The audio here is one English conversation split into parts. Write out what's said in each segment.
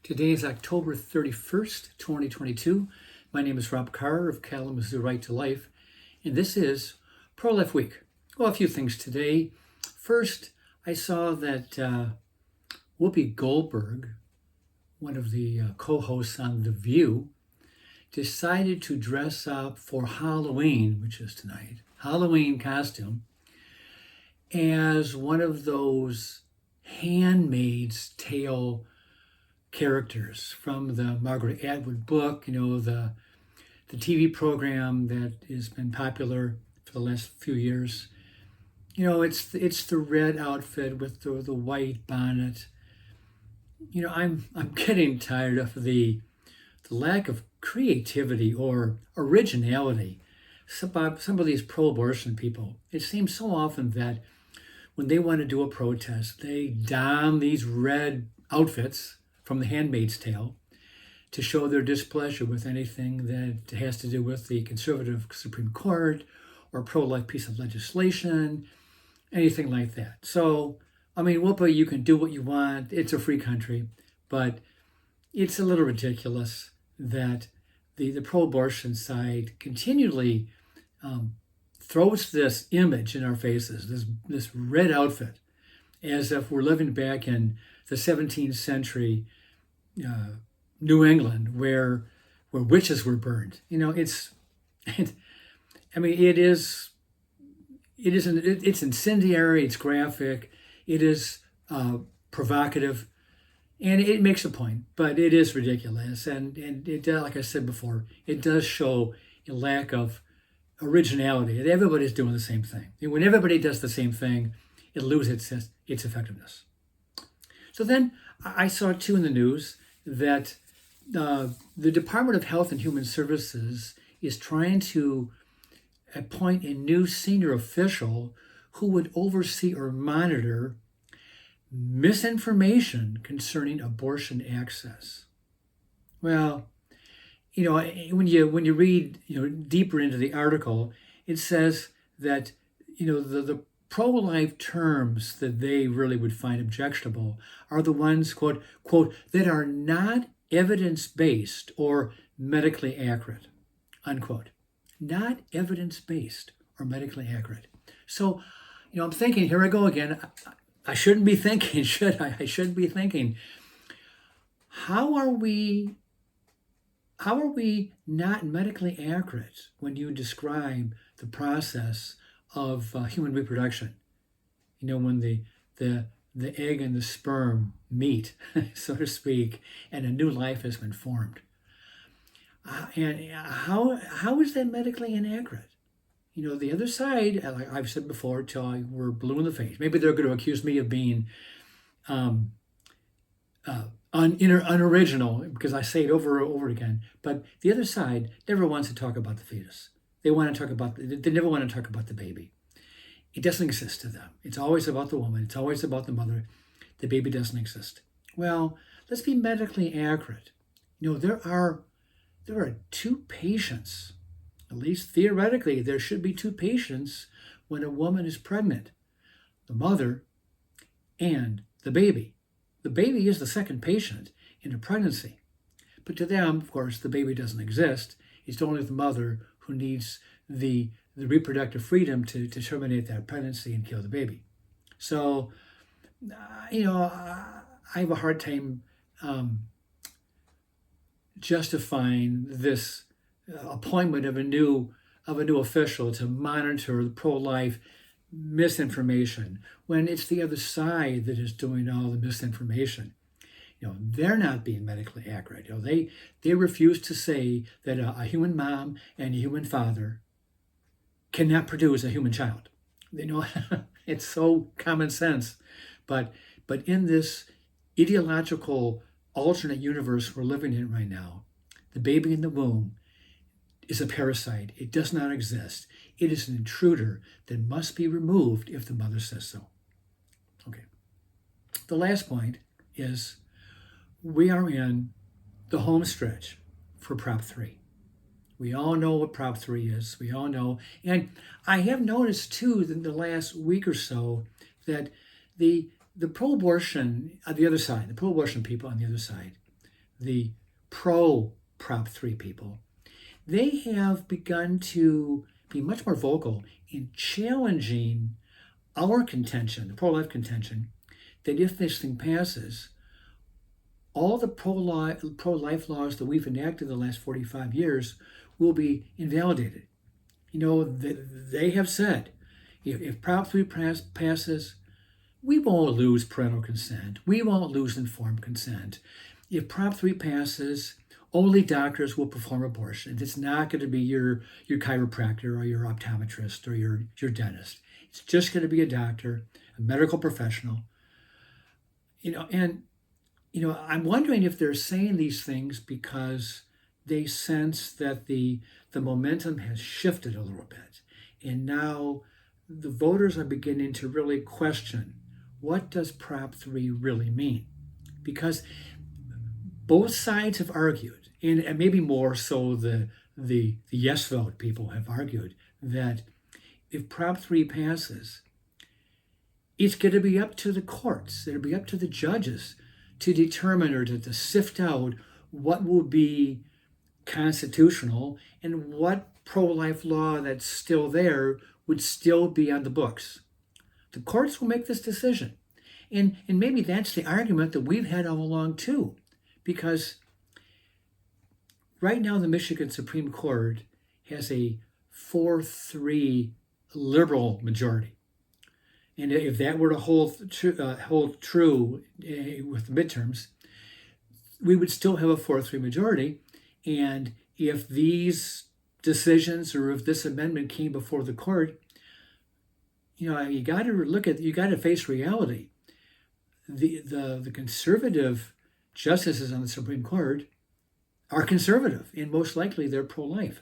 Today is October 31st, 2022. My name is Rob Carr of Kalamazoo Right to Life, and this is Pro-Life Week. Well, a few things today. First, I saw that Whoopi Goldberg, one of the co-hosts on The View, decided to dress up for Halloween, which is tonight, Halloween costume, as one of those Handmaid's Tale characters from the Margaret Atwood book, the TV program that has been popular for the last few years. It's the red outfit with the white bonnet. I'm getting tired of the lack of creativity or originality. Some of these pro-abortion people, it seems so often that when they want to do a protest, they don these red outfits from The Handmaid's Tale to show their displeasure with anything that has to do with the conservative Supreme Court or pro-life piece of legislation, anything like that. So, Whoopi, you can do what you want. It's a free country, but it's a little ridiculous that the pro-abortion side continually throws this image in our faces, this red outfit, as if we're living back in the 17th century New England, where witches were burned. It's incendiary, it's graphic, it is provocative, and it makes a point, but it is ridiculous, and it, like I said before, it does show a lack of originality. Everybody's doing the same thing. And when everybody does the same thing, it loses its effectiveness. So then I saw too in the news that the Department of Health and Human Services is trying to appoint a new senior official who would oversee or monitor misinformation concerning abortion access. Well, when you read deeper into the article, it says that the pro-life terms that they really would find objectionable are the ones, quote, that are not evidence-based or medically accurate, unquote. Not evidence-based or medically accurate. So, I'm thinking, here I go again. I shouldn't be thinking, should I? I shouldn't be thinking, how are we not medically accurate when you describe the process of human reproduction? When the egg and the sperm meet, so to speak, and a new life has been formed. And how is that medically inaccurate? The other side, like I've said before, till we're blue in the face. Maybe they're going to accuse me of being unoriginal because I say it over and over again. But the other side never wants to talk about the fetus. They never want to talk about the baby. It doesn't exist to them. It's always about the woman. It's always about the mother. The baby doesn't exist. Well, let's be medically accurate. There are two patients. At least theoretically, there should be two patients when a woman is pregnant: the mother and the baby. The baby is the second patient in a pregnancy. But to them, of course, the baby doesn't exist. It's only the mother who needs the reproductive freedom to terminate that pregnancy and kill the baby. So, I have a hard time justifying this appointment of a new official to monitor the pro-life misinformation when it's the other side that is doing all the misinformation. They're not being medically accurate. They refuse to say that a human mom and a human father cannot produce a human child. It's so common sense, but in this ideological alternate universe we're living in right now, the baby in the womb is a parasite. It does not exist. It is an intruder that must be removed if the mother says so. Okay. The last point is we are in the home stretch for Prop 3. We all know what Prop 3 is. We all know. And I have noticed, too, in the last week or so, that the pro-abortion on the other side, the pro-abortion people on the other side, the pro Prop 3 people, they have begun to be much more vocal in challenging our contention, the pro-life contention, that if this thing passes, all the pro-life laws that we've enacted in the last 45 years will be invalidated. They have said, if Prop 3 passes, we won't lose parental consent. We won't lose informed consent. If Prop 3 passes, only doctors will perform abortions. It's not going to be your chiropractor or your optometrist or your dentist. It's just going to be a doctor, a medical professional. I'm wondering if they're saying these things because they sense that the momentum has shifted a little bit. And now the voters are beginning to really question, what does Prop 3 really mean? Because both sides have argued, and maybe more so the yes vote people have argued, that if Prop 3 passes, it's going to be up to the courts, it'll be up to the judges to determine or to sift out what will be constitutional and what pro-life law that's still there would still be on the books. The courts will make this decision. And maybe that's the argument that we've had all along too, because right now the Michigan Supreme Court has a 4-3 liberal majority. And if that were to hold true with the midterms, we would still have a 4-3 majority. And if these decisions or if this amendment came before the court, you got to face reality. The conservative justices on the Supreme Court are conservative, and most likely they're pro-life,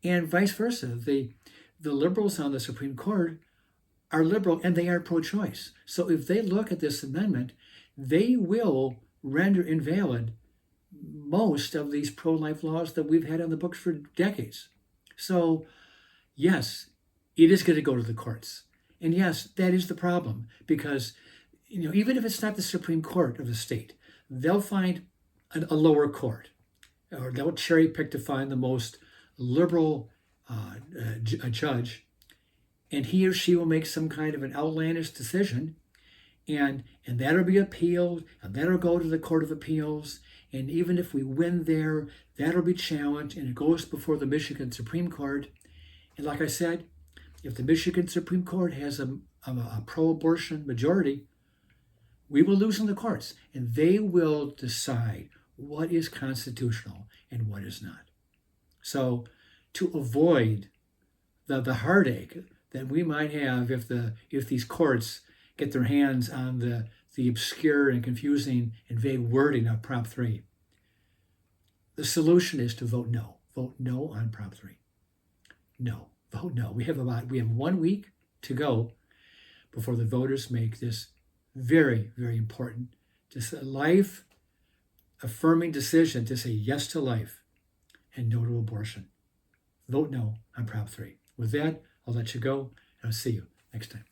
and vice versa. The liberals on the Supreme Court are liberal and they are pro-choice. So if they look at this amendment, they will render invalid most of these pro-life laws that we've had on the books for decades. So yes, it is going to go to the courts. And yes, that is the problem, because even if it's not the Supreme Court of the state, they'll find a lower court, or they'll cherry pick to find the most liberal judge, and he or she will make some kind of an outlandish decision, and that'll be appealed, and that'll go to the Court of Appeals, and even if we win there, that'll be challenged, and it goes before the Michigan Supreme Court. And like I said, if the Michigan Supreme Court has a pro-abortion majority, we will lose in the courts, and they will decide what is constitutional and what is not. So to avoid the heartache that we might have if these courts get their hands on the obscure and confusing and vague wording of Prop 3, the solution is to vote no. Vote no on Prop 3. No. Vote no. We have 1 week to go before the voters make this very, very important, life-affirming decision to say yes to life and no to abortion. Vote no on Prop 3. With that, I'll let you go, and I'll see you next time.